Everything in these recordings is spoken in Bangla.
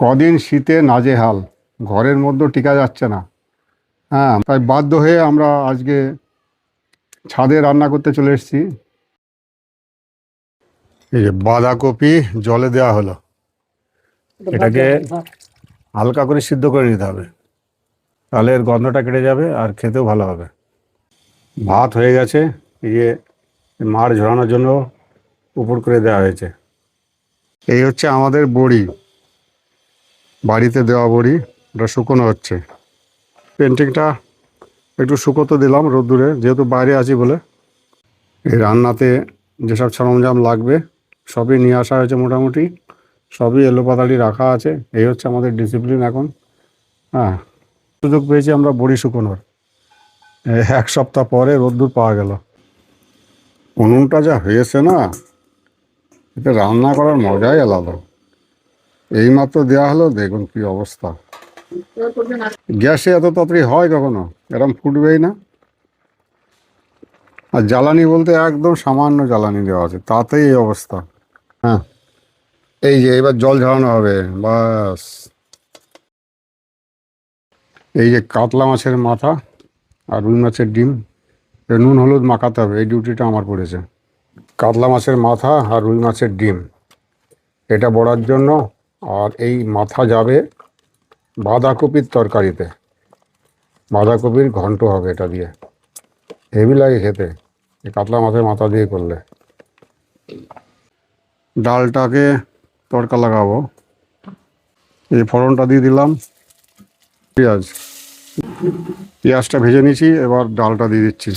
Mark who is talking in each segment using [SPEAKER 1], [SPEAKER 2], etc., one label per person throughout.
[SPEAKER 1] কদিন শীতে নাজেহাল, ঘরের মধ্যে টিকা যাচ্ছে না। হ্যাঁ, তাই বাধ্য হয়ে আমরা আজকে ছাদে রান্না করতে চলে এসেছি। এই যে বাঁধাকপি জলে দেওয়া হলো, এটাকে হালকা করে সিদ্ধ করে নিতে হবে, তাহলে এর গন্ধটা কেটে যাবে আর খেতেও ভালো হবে। ভাত হয়ে গেছে, এই যে মাড় ঝরানোর জন্য উপর করে দেওয়া হয়েছে। এই হচ্ছে আমাদের বড়ি, বাড়িতে দেওয়া বড়ি, ওটা শুকনো হচ্ছে। পেন্টিংটা একটু শুকোতে দিলাম রোদ্দুরে, যেহেতু বাইরে আছি বলে। এই রান্নাতে যেসব সরঞ্জাম লাগবে সবই নিয়ে আসা হয়েছে, মোটামুটি সবই এলোপাতাড়ি রাখা আছে। এই হচ্ছে আমাদের ডিসিপ্লিন এখন। হ্যাঁ, সুযোগ পেয়েছি আমরা বড়ি শুকোনোর, এক সপ্তাহ পরে রোদ্দুর পাওয়া গেল। উনুনটা যা হয়েছে না, এতে রান্না করার মজাই আলাদা। এইমাত্র দেওয়া হলো, দেখুন কি অবস্থা। গ্যাসে এত তাড়াতাড়ি হয় কখনো? এরম ফুটবেই না। আর জ্বালানি বলতে একদম সামান্য জ্বালানি দেওয়া আছে, তাতেই এই অবস্থা। হ্যাঁ, এই যে এবার জল ঝরানো হবে, বাস। এই যে কাতলা মাছের মাথা আর রুই মাছের ডিম, নুন হলুদ মাখাতে হবে, এই ডিউটিটা আমার পড়েছে। কাতলা মাছের মাথা আর রুই মাছের ডিম এটা বড়ার জন্য। আর এই মাথা যাবে বাঁধাকপির তরকারিতে, বাঁধাকপির ঘন্ট হবে এটা দিয়ে, হেভি লাগে খেতে এই কাতলা মাছের মাথা দিয়ে করলে। ডালটাকে তড়কা লাগাবো, এই ফোড়নটা দিয়ে দিলাম, পেঁয়াজটা ভেজে নিয়েছি, এবার ডালটা দিয়ে দিচ্ছি।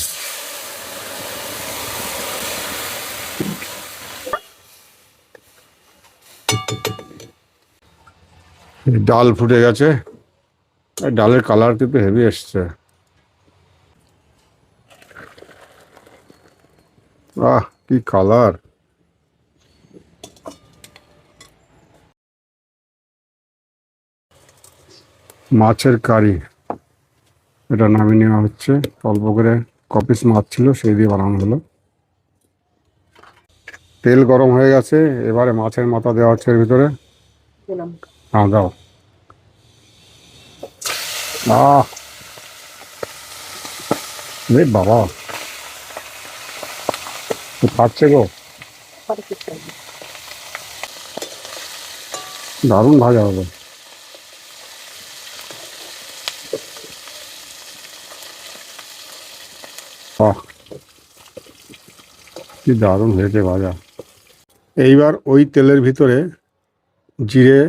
[SPEAKER 1] ডাল ফুটে গেছে, ডালের কালার কিন্তু হেভি এসছে। আহ, কি কালার! মাছের কারি এটা নামিয়ে নেওয়া হচ্ছে। অল্প করে কপিস মাছ ছিল, সেই দিয়ে বানানো হলো। তেল গরম হয়ে গেছে, এবারে মাছের মাথা দেওয়া হচ্ছে এর ভিতরে। হ্যাঁ, দাও। আহ, রে বাবা, ফাটছে গো, দারুণ ভাজা হবে। আহ, কি দারুণ হয়েছে ভাজা। এইবার ওই তেলের ভিতরে জিরে